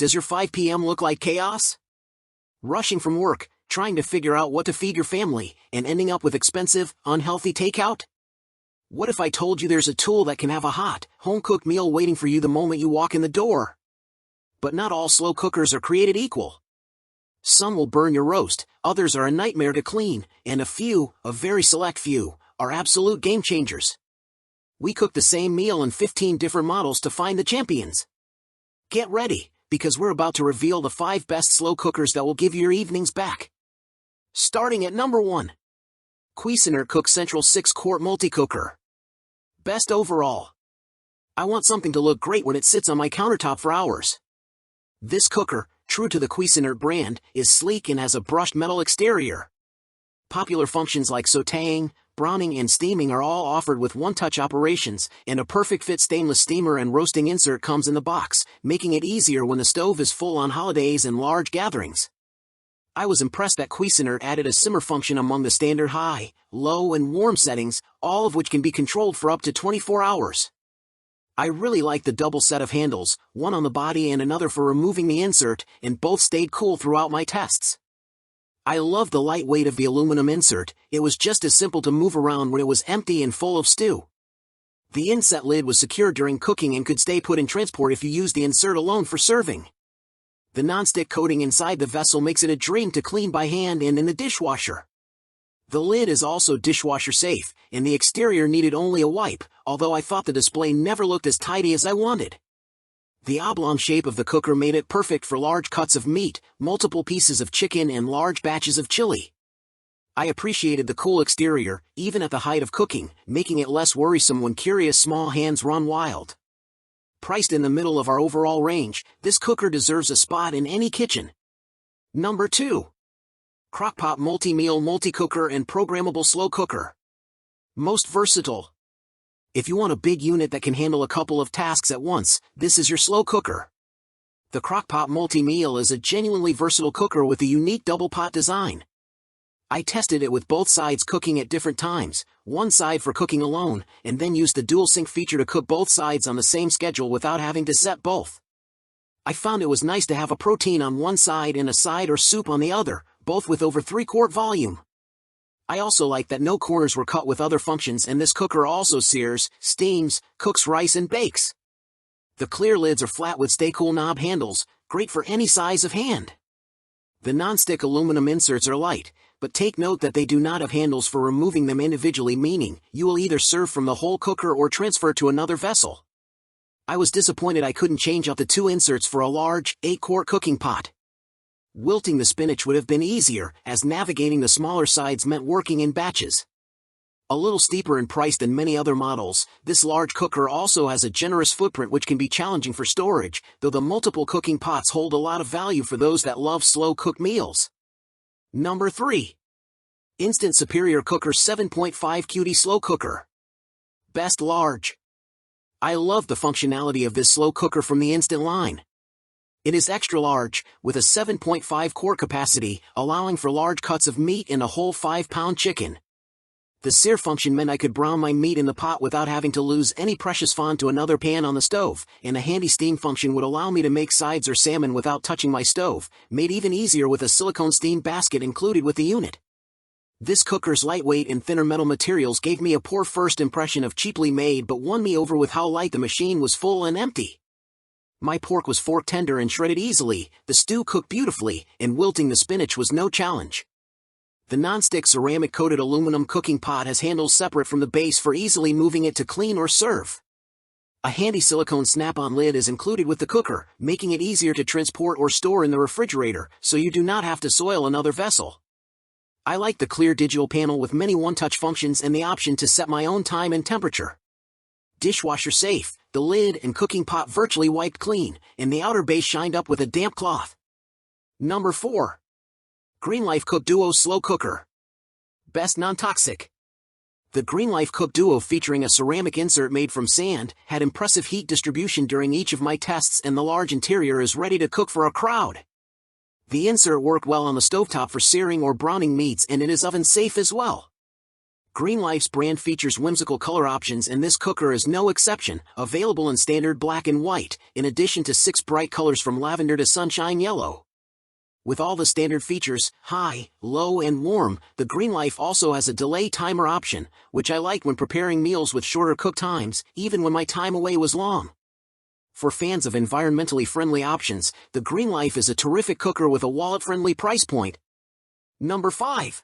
Does your 5 p.m. look like chaos? Rushing from work, trying to figure out what to feed your family, and ending up with expensive, unhealthy takeout? What if I told you there's a tool that can have a hot, home-cooked meal waiting for you the moment you walk in the door? But not all slow cookers are created equal. Some will burn your roast, others are a nightmare to clean, and a very select few, are absolute game changers. We cook the same meal in 15 different models to find the champions. Get ready, because we're about to reveal the 5 best slow cookers that will give you your evenings back. Starting at number 1. Cuisinart Cook Central 6-Quart Multicooker. Best overall. I want something to look great when it sits on my countertop for hours. This cooker, true to the Cuisinart brand, is sleek and has a brushed metal exterior. Popular functions like sautéing, browning and steaming are all offered with one-touch operations, and a perfect fit stainless steamer and roasting insert comes in the box, making it easier when the stove is full on holidays and large gatherings. I was impressed that Cuisinart added a simmer function among the standard high, low and warm settings, all of which can be controlled for up to 24 hours. I really like the double set of handles, one on the body and another for removing the insert, and both stayed cool throughout my tests. I love the light weight of the aluminum insert. It was just as simple to move around when it was empty and full of stew. The inset lid was secure during cooking and could stay put in transport if you used the insert alone for serving. The non-stick coating inside the vessel makes it a dream to clean by hand and in the dishwasher. The lid is also dishwasher safe, and the exterior needed only a wipe, although I thought the display never looked as tidy as I wanted. The oblong shape of the cooker made it perfect for large cuts of meat, multiple pieces of chicken and large batches of chili. I appreciated the cool exterior, even at the height of cooking, making it less worrisome when curious small hands run wild. Priced in the middle of our overall range, this cooker deserves a spot in any kitchen. Number 2. Crock-Pot MultiMeal Multicooker and Programmable Slow Cooker. Most versatile. If you want a big unit that can handle a couple of tasks at once, this is your slow cooker. The Crock-Pot MultiMeal is a genuinely versatile cooker with a unique double pot design. I tested it with both sides cooking at different times, one side for cooking alone, and then used the dual sync feature to cook both sides on the same schedule without having to set both. I found it was nice to have a protein on one side and a side or soup on the other, both with over 3-quart volume. I also like that no corners were cut with other functions, and this cooker also sears, steams, cooks rice and bakes. The clear lids are flat with stay-cool knob handles, great for any size of hand. The non-stick aluminum inserts are light, but take note that they do not have handles for removing them individually, meaning you will either serve from the whole cooker or transfer to another vessel. I was disappointed I couldn't change out the 2 inserts for a large, 8-quart cooking pot. Wilting the spinach would have been easier, as navigating the smaller sides meant working in batches. A little steeper in price than many other models, this large cooker also has a generous footprint which can be challenging for storage, though the multiple cooking pots hold a lot of value for those that love slow-cooked meals. Number 3. Instant Superior Cooker 7.5 QD Slow Cooker. Best large. I love the functionality of this slow cooker from the Instant line. It is extra large, with a 7.5 quart capacity, allowing for large cuts of meat and a whole 5-pound chicken. The sear function meant I could brown my meat in the pot without having to lose any precious fond to another pan on the stove, and a handy steam function would allow me to make sides or salmon without touching my stove, made even easier with a silicone steam basket included with the unit. This cooker's lightweight and thinner metal materials gave me a poor first impression of cheaply made but won me over with how light the machine was full and empty. My pork was fork tender and shredded easily, the stew cooked beautifully, and wilting the spinach was no challenge. The non-stick ceramic-coated aluminum cooking pot has handles separate from the base for easily moving it to clean or serve. A handy silicone snap-on lid is included with the cooker, making it easier to transport or store in the refrigerator, so you do not have to soil another vessel. I like the clear digital panel with many one-touch functions and the option to set my own time and temperature. Dishwasher safe, the lid and cooking pot virtually wiped clean, and the outer base shined up with a damp cloth. Number 4. GreenLife Cook Duo Slow Cooker. Best non-toxic. The GreenLife Cook Duo, featuring a ceramic insert made from sand, had impressive heat distribution during each of my tests, and the large interior is ready to cook for a crowd. The insert worked well on the stovetop for searing or browning meats, and it is oven safe as well. GreenLife's brand features whimsical color options, and this cooker is no exception, available in standard black and white, in addition to 6 bright colors from lavender to sunshine yellow. With all the standard features, high, low and warm, the GreenLife also has a delay timer option, which I like when preparing meals with shorter cook times, even when my time away was long. For fans of environmentally friendly options, the GreenLife is a terrific cooker with a wallet-friendly price point. Number 5.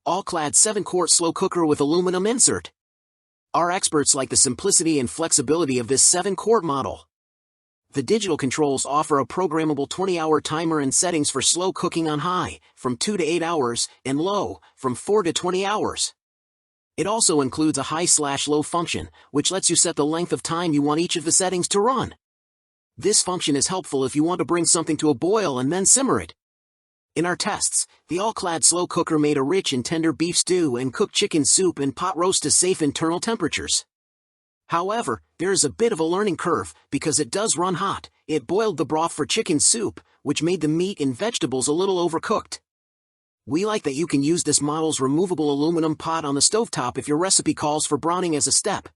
All-Clad 7-quart slow cooker with aluminum insert. Our experts like the simplicity and flexibility of this 7-quart model. The digital controls offer a programmable 20-hour timer and settings for slow cooking on high, from 2 to 8 hours, and low, from 4 to 20 hours. It also includes a high/low function, which lets you set the length of time you want each of the settings to run. This function is helpful if you want to bring something to a boil and then simmer it. In our tests, the All-Clad slow cooker made a rich and tender beef stew and cooked chicken soup and pot roast to safe internal temperatures. However, there is a bit of a learning curve, because it does run hot. It boiled the broth for chicken soup, which made the meat and vegetables a little overcooked. We like that you can use this model's removable aluminum pot on the stovetop if your recipe calls for browning as a step.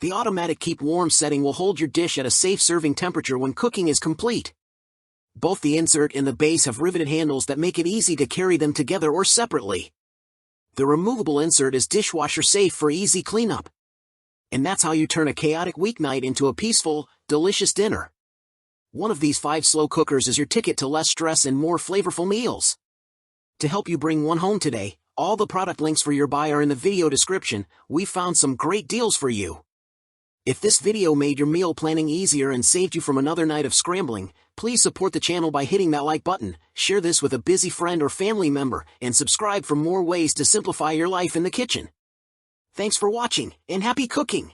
The automatic keep warm setting will hold your dish at a safe serving temperature when cooking is complete. Both the insert and the base have riveted handles that make it easy to carry them together or separately. The removable insert is dishwasher safe for easy cleanup. And that's how you turn a chaotic weeknight into a peaceful, delicious dinner. One of these 5 slow cookers is your ticket to less stress and more flavorful meals. To help you bring one home today, all the product links for your buy are in the video description. We found some great deals for you. If this video made your meal planning easier and saved you from another night of scrambling, please support the channel by hitting that like button, share this with a busy friend or family member, and subscribe for more ways to simplify your life in the kitchen. Thanks for watching, and happy cooking!